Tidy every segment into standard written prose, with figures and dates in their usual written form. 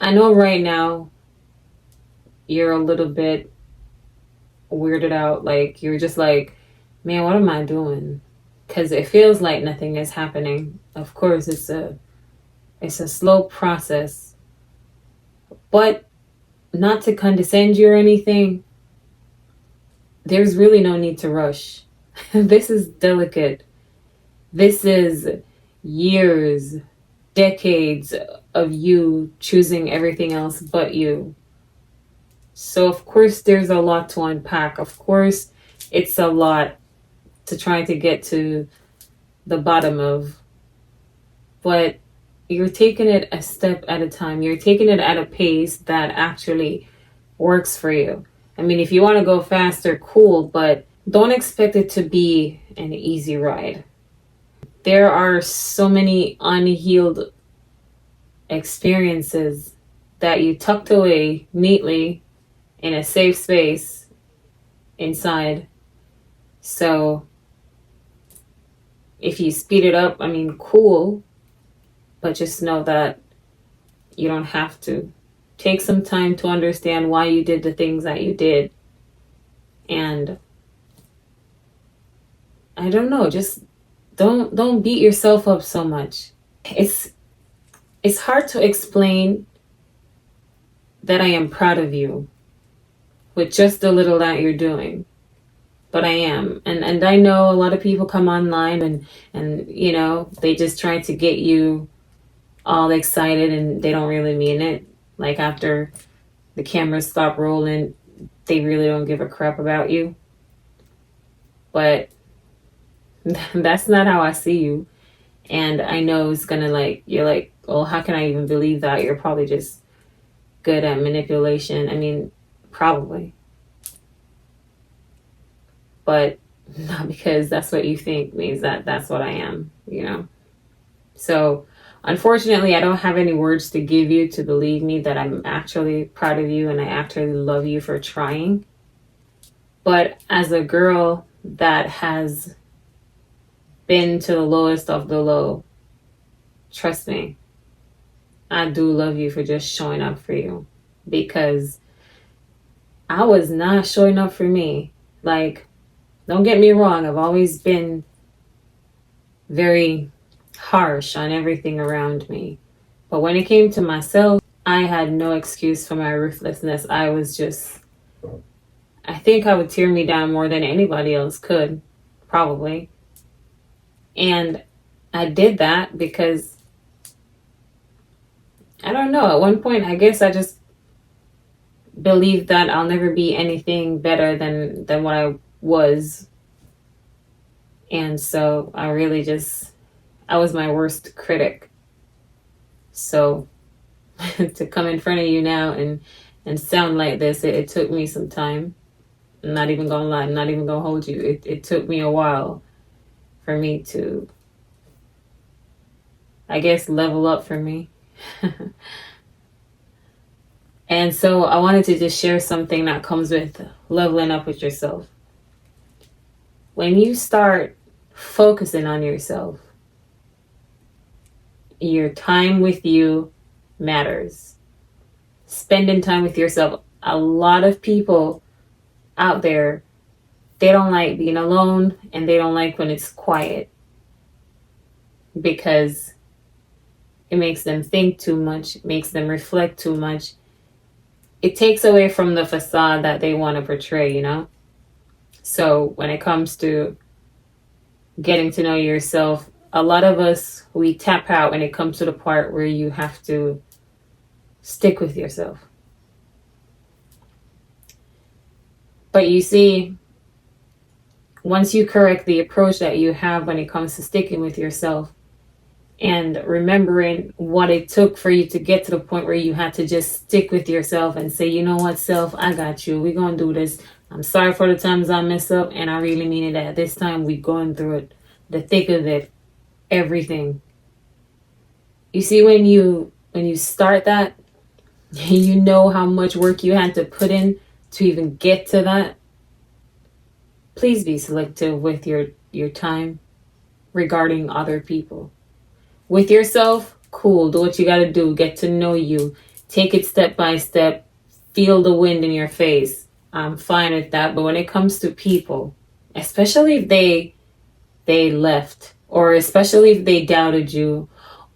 I know right now you're a little bit weirded out. Like, you're just like, man, what am I doing? Because it feels like nothing is happening. Of course, it's a slow process, but not to condescend you or anything. There's really no need to rush. This is delicate. This is years, decades of you choosing everything else but you. So, of course, there's a lot to unpack. Of course, it's a lot to try to get to the bottom of. But you're taking it a step at a time. You're taking it at a pace that actually works for you. I mean, if you want to go faster, cool, but don't expect it to be an easy ride. There are so many unhealed experiences that you tucked away neatly in a safe space inside. So if you speed it up, I mean, cool, but just know that you don't have to. Take some time to understand why you did the things that you did. And I don't know, just don't beat yourself up so much. It's hard to explain that I am proud of you with just the little that you're doing. But I am. And I know a lot of people come online and they just try to get you all excited and they don't really mean it. Like, after the cameras stop rolling, they really don't give a crap about you. But that's not how I see you. And I know it's gonna, like, you're like, oh, how can I even believe that? You're probably just good at manipulation. I mean, probably. But not because that's what you think means that that's what I am. So, unfortunately, I don't have any words to give you to believe me that I'm actually proud of you and I actually love you for trying. But as a girl that has been to the lowest of the low, trust me, I do love you for just showing up for you. Because I was not showing up for me. Like, don't get me wrong, I've always been very harsh on everything around me. But when it came to myself, I had no excuse for my ruthlessness. I think I would tear me down more than anybody else could, probably. And I did that because, I don't know, at one point, I guess I just believed that I'll never be anything better than what I was. And so I was my worst critic. So to come in front of you now and sound like this, it took me some time. I'm not even gonna lie, I'm not even gonna hold you. It took me a while for me to, I guess, level up for me. And so I wanted to just share something that comes with leveling up with yourself. When you start focusing on yourself, your time with you matters. Spending time with yourself. A lot of people out there, they don't like being alone and they don't like when it's quiet because it makes them think too much, it makes them reflect too much. It takes away from the facade that they want to portray. So when it comes to getting to know yourself, a lot of us, we tap out when it comes to the part where you have to stick with yourself. But you see, once you correct the approach that you have when it comes to sticking with yourself and remembering what it took for you to get to the point where you had to just stick with yourself and say, you know what, self, I got you. We're going to do this. I'm sorry for the times I mess up, and I really mean it. At this time, we're going through it, the thick of it, everything. You see, when you start that, you know how much work you had to put in to even get to that. Please be selective with your time regarding other people. With yourself, cool, do what you gotta do, get to know you, take it step by step, feel the wind in your face. I'm fine with that. But when it comes to people, especially if they left, or especially if they doubted you,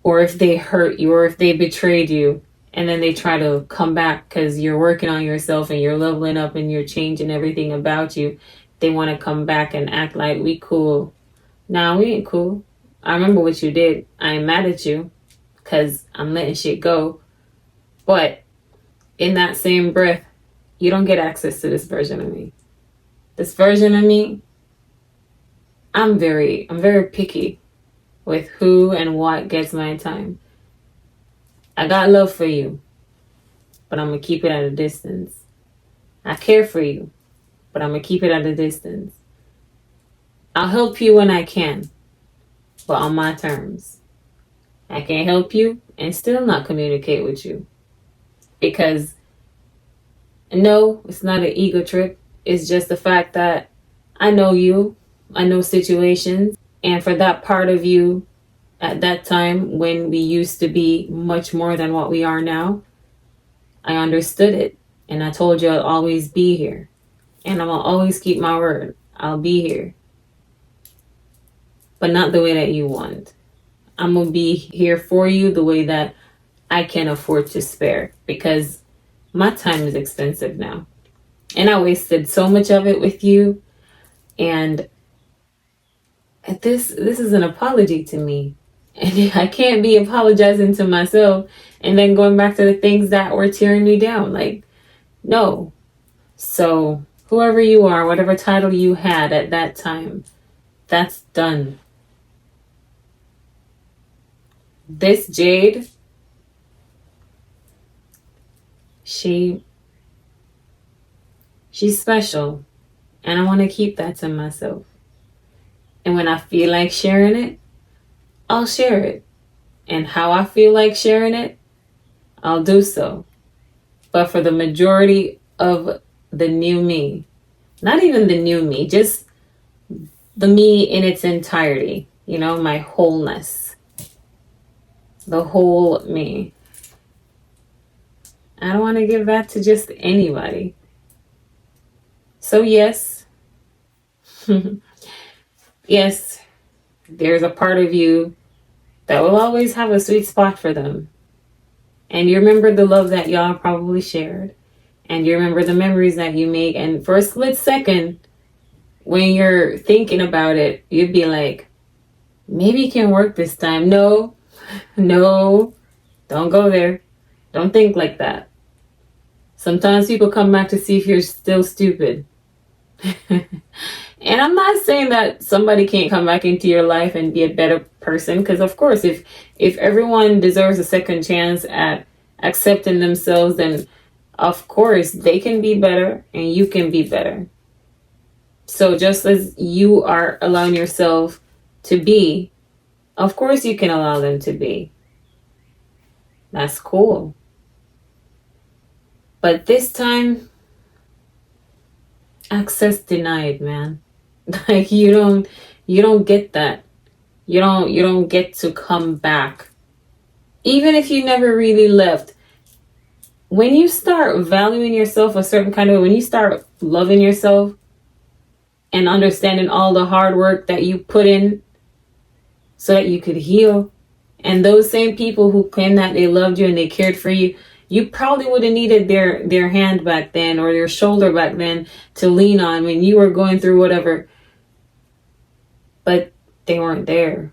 or if they hurt you, or if they betrayed you, and then they try to come back because you're working on yourself and you're leveling up and you're changing everything about you, they want to come back and act like we cool. Nah, we ain't cool. I remember what you did. I ain't mad at you because I'm letting shit go. But in that same breath, you don't get access to this version of me. This version of me, I'm very picky with who and what gets my time. I got love for you, but I'm going to keep it at a distance. I care for you, but I'm going to keep it at a distance. I'll help you when I can, but on my terms. I can't help you and still not communicate with you. Because, no, it's not an ego trip. It's just the fact that I know you, I know situations, and for that part of you at that time when we used to be much more than what we are now, I understood it. And I told you I'll always be here. And I'm going to always keep my word. I'll be here. But not the way that you want. I'm going to be here for you the way that I can afford to spare. Because my time is expensive now. And I wasted so much of it with you. And this is an apology to me. And I can't be apologizing to myself and then going back to the things that were tearing me down. Like, no. So whoever you are, whatever title you had at that time, that's done. This Jade, she's special. And I want to keep that to myself. And when I feel like sharing it, I'll share it. And how I feel like sharing it, I'll do so. But for the majority of the new me, not even the new me, just the me in its entirety, my wholeness, the whole me. I don't want to give that to just anybody. So yes, yes, there's a part of you that will always have a sweet spot for them. And you remember the love that y'all probably shared. And you remember the memories that you make. And for a split second, when you're thinking about it, you'd be like, maybe it can work this time. No, don't go there. Don't think like that. Sometimes people come back to see if you're still stupid. And I'm not saying that somebody can't come back into your life and be a better person. Because of course, if everyone deserves a second chance at accepting themselves, then of course they can be better and you can be better. So just as you are allowing yourself to be, of course you can allow them to be. That's cool. But this time, access denied, man. Like you don't get that. You don't get to come back. Even if you never really left. When you start valuing yourself a certain kind of way, when you start loving yourself and understanding all the hard work that you put in so that you could heal, and those same people who claim that they loved you and they cared for you, you probably would have needed their hand back then or their shoulder back then to lean on when you were going through whatever. But they weren't there.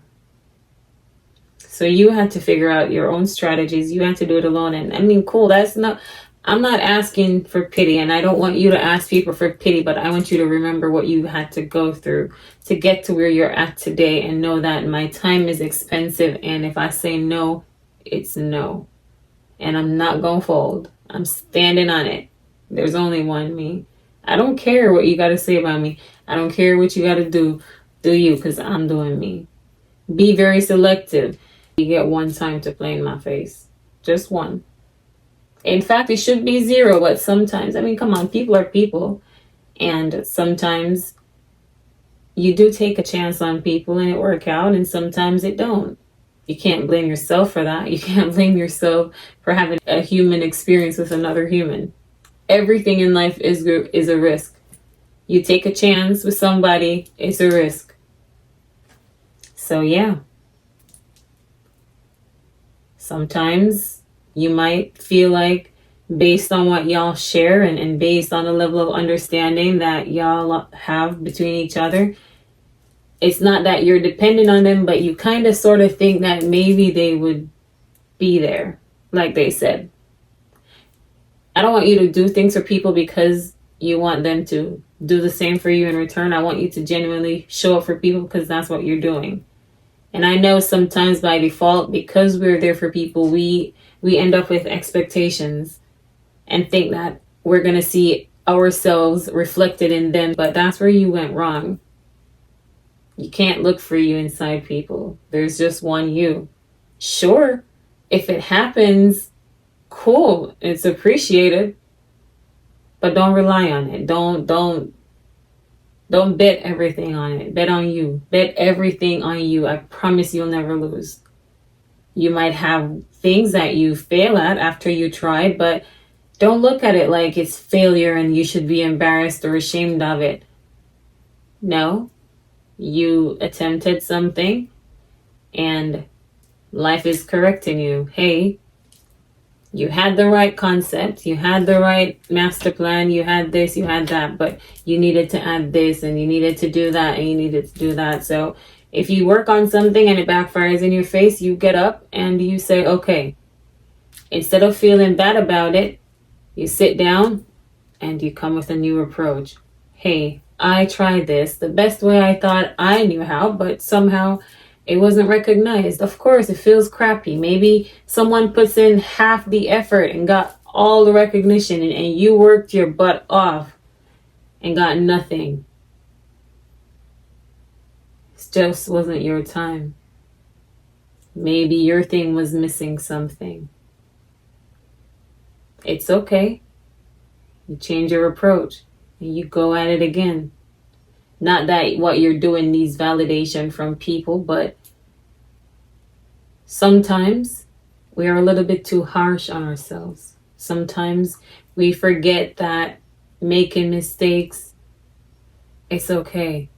So you had to figure out your own strategies. You had to do it alone. And I mean, cool. I'm not asking for pity, and I don't want you to ask people for pity, but I want you to remember what you had to go through to get to where you're at today and know that my time is expensive. And if I say no, it's no. And I'm not going to fold. I'm standing on it. There's only one me. I don't care what you got to say about me. I don't care what you got to do. Do you, because I'm doing me. Be very selective. You get one time to play in my face. Just one. In fact, it should be zero, but sometimes, I mean, come on, people are people. And sometimes you do take a chance on people and it work out, and sometimes it don't. You can't blame yourself for that. You can't blame yourself for having a human experience with another human. Everything in life is a risk. You take a chance with somebody, it's a risk. So yeah. Sometimes you might feel like, based on what y'all share and based on the level of understanding that y'all have between each other, it's not that you're dependent on them, but you kind of sort of think that maybe they would be there, like they said. I don't want you to do things for people because you want them to do the same for you in return. I want you to genuinely show up for people because that's what you're doing. And I know sometimes by default, because we're there for people, we end up with expectations and think that we're going to see ourselves reflected in them. But that's where you went wrong. You can't look for you inside people. There's just one you. Sure, if it happens, cool, it's appreciated. But don't rely on it. Don't bet everything on it. Bet on you. Bet everything on you. I promise you'll never lose. You might have things that you fail at after you try, but don't look at it like it's failure and you should be embarrassed or ashamed of it. No, you attempted something and life is correcting you. Hey, you had the right concept, you had the right master plan, you had this, you had that, but you needed to add this and you needed to do that and you needed to do that. So if you work on something and it backfires in your face, you get up and you say, okay, instead of feeling bad about it, you sit down and you come with a new approach. Hey, I tried this the best way I thought I knew how, but somehow it wasn't recognized. Of course, it feels crappy. Maybe someone puts in half the effort and got all the recognition and you worked your butt off and got nothing. It just wasn't your time. Maybe your thing was missing something. It's okay. You change your approach and you go at it again. Not that what you're doing needs validation from people, but sometimes we are a little bit too harsh on ourselves. Sometimes we forget that making mistakes, it's okay.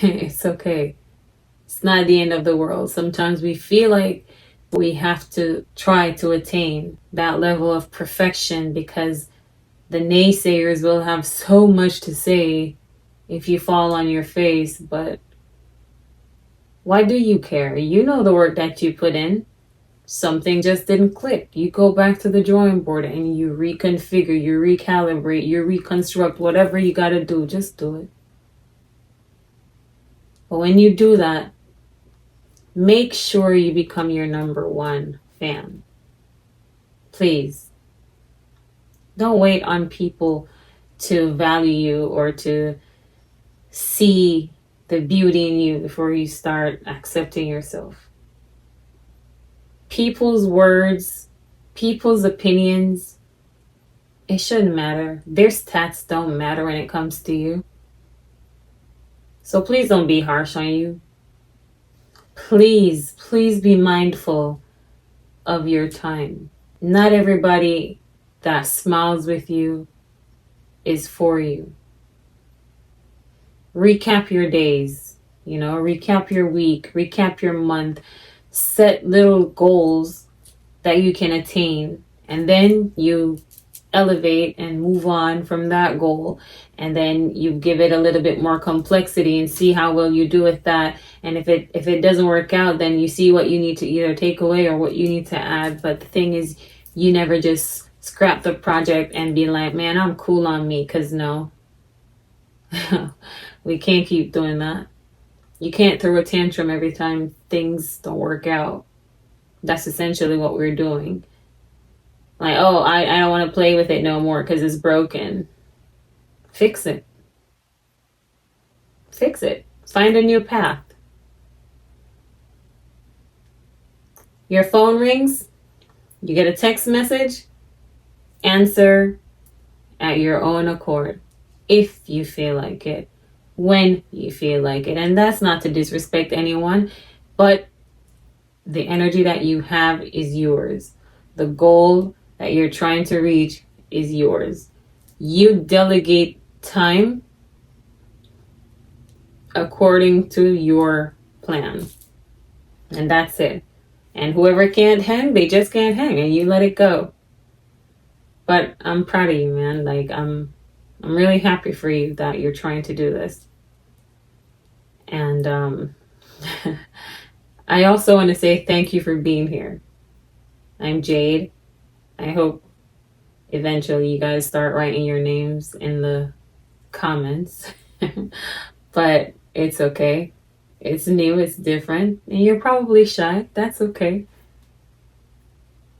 It's okay. It's not the end of the world. Sometimes we feel like we have to try to attain that level of perfection because the naysayers will have so much to say if you fall on your face. But why do you care? You know the work that you put in. Something just didn't click. You go back to the drawing board and you reconfigure, you recalibrate, you reconstruct, whatever you got to do, just do it. But when you do that, make sure you become your number one fan. Please. Don't wait on people to value you or to see the beauty in you before you start accepting yourself. People's words, people's opinions, it shouldn't matter. Their stats don't matter when it comes to you. So please don't be harsh on you. Please be mindful of your time. Not everybody that smiles with you is for you. Recap your days, recap your week, recap your month, set little goals that you can attain, and then you elevate and move on from that goal, and then you give it a little bit more complexity and see how well you do with that. And if it doesn't work out, then you see what you need to either take away or what you need to add. But the thing is, you never just scrap the project and be like, man, I'm cool on me, because no. We can't keep doing that. You can't throw a tantrum every time things don't work out. That's essentially what we're doing. Like, oh, I don't want to play with it no more because it's broken. Fix it. Fix it. Find a new path. Your phone rings. You get a text message. Answer at your own accord. If you feel like it. When you feel like it. And that's not to disrespect anyone, but The energy that you have is yours. The goal that you're trying to reach is yours. You delegate time according to your plan. And that's it. And whoever can't hang, they just can't hang, and you let it go. But I'm proud of you, man. Like I'm really happy for you that you're trying to do this. And I also want to say thank you for being here. I'm Jade. I hope eventually you guys start writing your names in the comments. But it's okay. It's new, it's different, and you're probably shy. That's okay.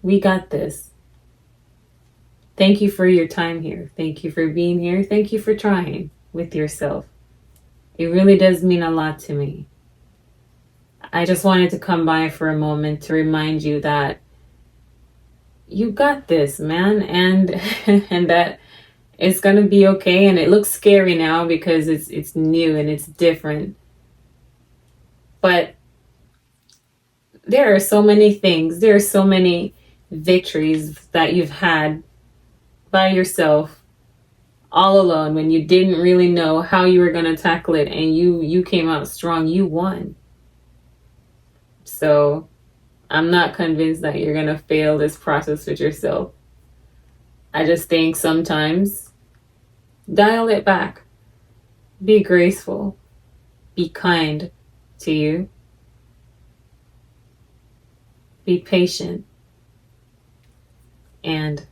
We got this. Thank you for your time here. Thank you for being here. Thank you for trying with yourself. It really does mean a lot to me. I just wanted to come by for a moment to remind you that you got this, man, and and that it's gonna be okay. And it looks scary now because it's new and it's different. But there are so many things. There are so many victories that you've had by yourself, all alone, when you didn't really know how you were gonna tackle it, and you came out strong. You won. So I'm not convinced that you're gonna fail this process with yourself. I just think sometimes dial it back. Be graceful. Be kind to you. Be patient. And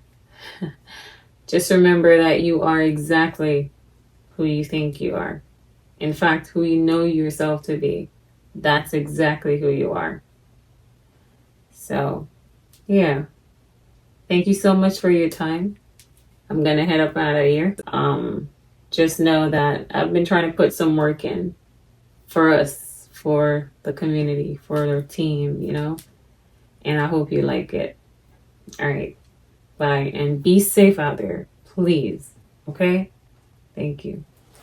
just remember that you are exactly who you think you are. In fact, who you know yourself to be. That's exactly who you are. So, yeah. Thank you so much for your time. I'm gonna head up out of here. Just know that I've been trying to put some work in for us, for the community, for our team, and I hope you like it. All right. Bye. And be safe out there, please. Okay? Thank you.